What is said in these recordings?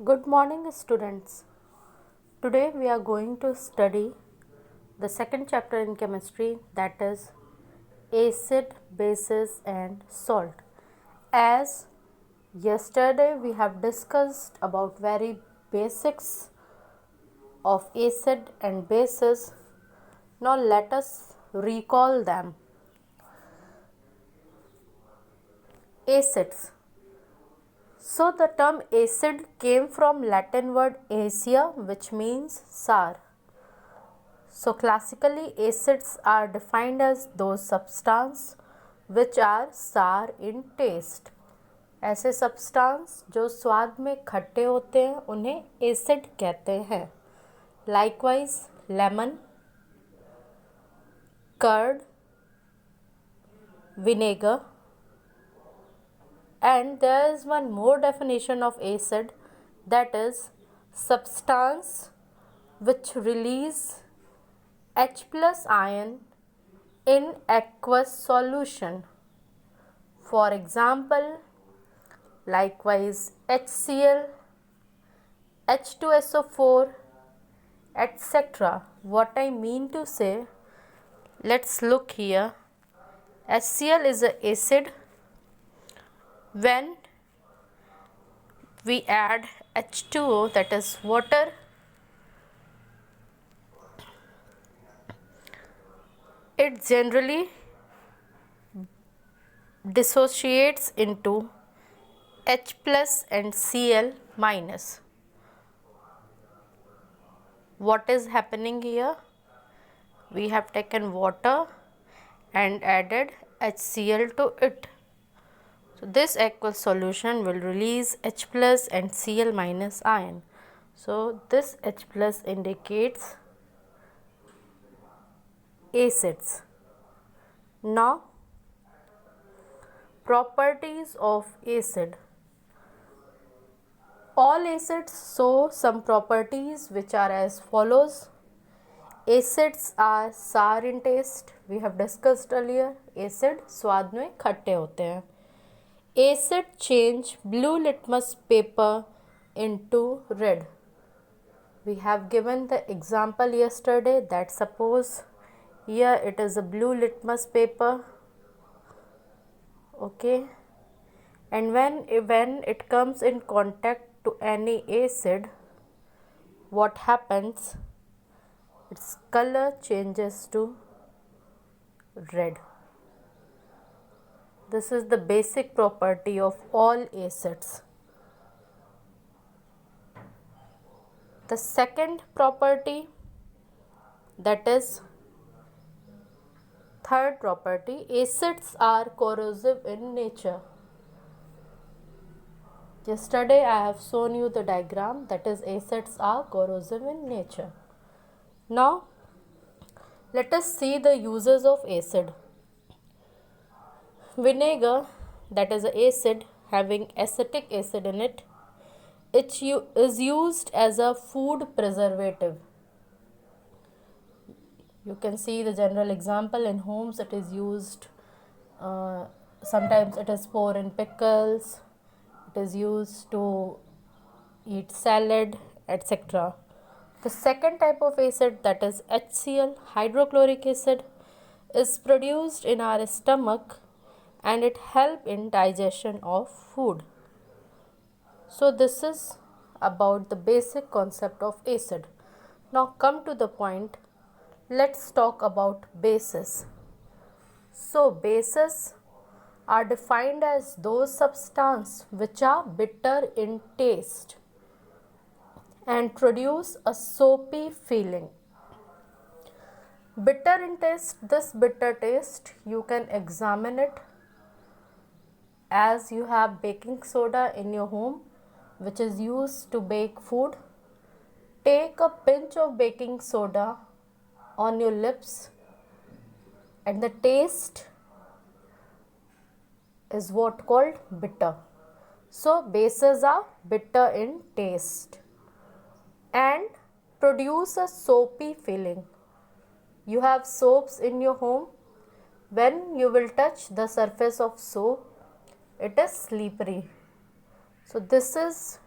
Good morning, students. Today we are going to study the second chapter in chemistry, that is acid, bases and salt. As yesterday we have discussed about very basics of acid and bases, now let us recall them. Acids. So the term acid came from Latin word acea, which means sour. So classically acids are defined as those substances which are sour in taste. ऐसे substance जो स्वाद में खट्टे होते हैं उन्हें acid कहते हैं. Likewise lemon, curd, vinegar, and there is one more definition of acid, that is substance which release H plus ion in aqueous solution. For example, likewise HCl, H2SO4, etc. What I mean to say, let's look here. HCl is an acid. When we add H2O, that is water, it generally dissociates into H plus and Cl minus. What is happening here? We have taken water and added HCl to it. So this aqueous solution will release H plus and Cl minus ion. So this H plus indicates acids. Now properties of acid. All acids show some properties which are as follows. Acids are sour in taste. We have discussed earlier. Acid स्वाद में खट्टे होते हैं. Acid change blue litmus paper into red. We have given the example yesterday that suppose here it is a blue litmus paper, okay, and when it comes in contact to any acid, what happens? Its color changes to red. This is the basic property of all acids. The second property, that is third property, acids are corrosive in nature. Yesterday I have shown you the diagram, that is acids are corrosive in nature. Now let us see the uses of acid. Vinegar, that is an acid having acetic acid in it, it is used as a food preservative. You can see the general example in homes. It is used, sometimes it is poured in pickles, it is used to eat salad, etc. The second type of acid, that is HCl, hydrochloric acid, is produced in our stomach and it helps in digestion of food. So this is about the basic concept of acid. Now come to the point. Let's talk about bases. So bases are defined as those substances which are bitter in taste and produce a soapy feeling. Bitter in taste, this bitter taste you can examine it as you have baking soda in your home which is used to bake food. Take a pinch of baking soda on your lips and the taste is what called bitter. So bases are bitter in taste and produce a soapy feeling. You have soaps in your home. When you will touch the surface of soap, it is slippery. So this is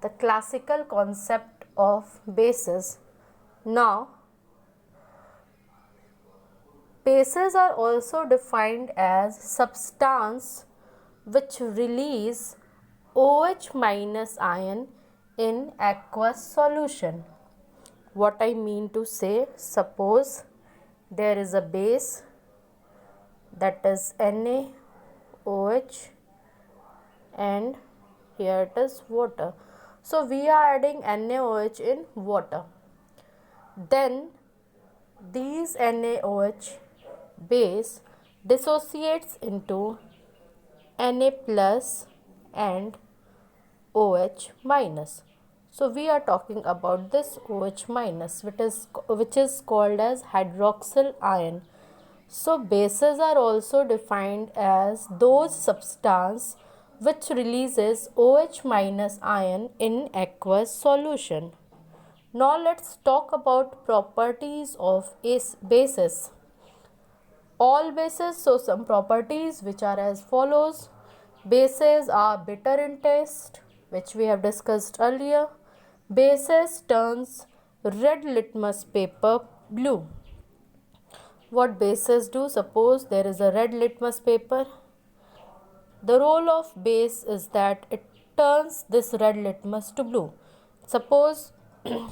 the classical concept of bases. Now, bases are also defined as substance which release OH minus ion in aqueous solution. What I mean to say, suppose there is a base that is NaOH and here it is water. So we are adding NaOH in water. Then these NaOH base dissociates into Na plus and OH minus. So we are talking about this OH minus, which is called as hydroxyl ion. So bases are also defined as those substance which releases OH minus ion in aqueous solution. Now let's talk about properties of bases. All bases, so some properties which are as follows. Bases are bitter in taste, which we have discussed earlier. Bases turns red litmus paper blue. What bases do? Suppose there is a red litmus paper. The role of base is that it turns this red litmus to blue. Suppose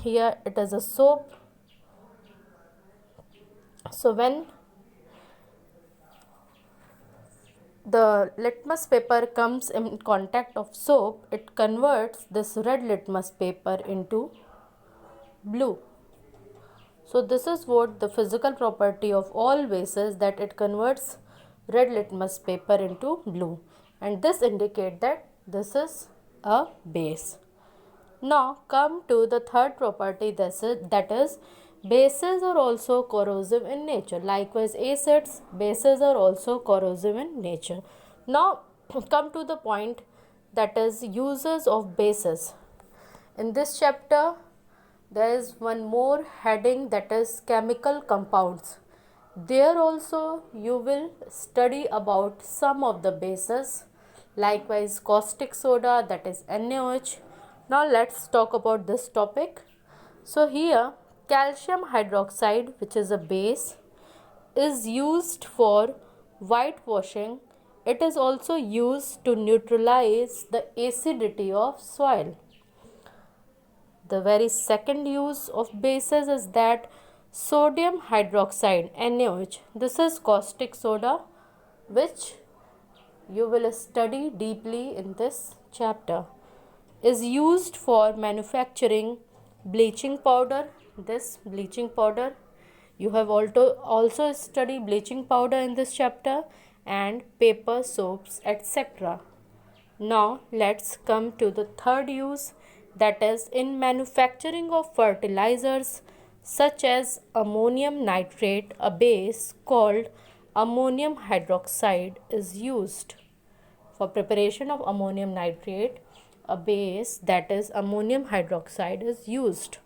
here it is a soap. So when the litmus paper comes in contact of soap, it converts this red litmus paper into blue. So this is what the physical property of all bases, that it converts red litmus paper into blue, and this indicates that this is a base. Now come to the third property, that is bases are also corrosive in nature. Likewise acids, bases are also corrosive in nature. Now come to the point, that is uses of bases. In this chapter there is one more heading, that is chemical compounds. There also you will study about some of the bases. Likewise caustic soda, that is NaOH. Now let's talk about this topic. So here calcium hydroxide, which is a base, is used for whitewashing. It is also used to neutralize the acidity of soil. The very second use of bases is that sodium hydroxide, NaOH. This is caustic soda, which you will study deeply in this chapter, is used for manufacturing bleaching powder. This bleaching powder, you have also studied bleaching powder in this chapter, and paper, soaps, etc. Now let's come to the third use, that is in manufacturing of fertilizers such as ammonium nitrate. A base called ammonium hydroxide is used. For preparation of ammonium nitrate, a base, that is ammonium hydroxide, is used.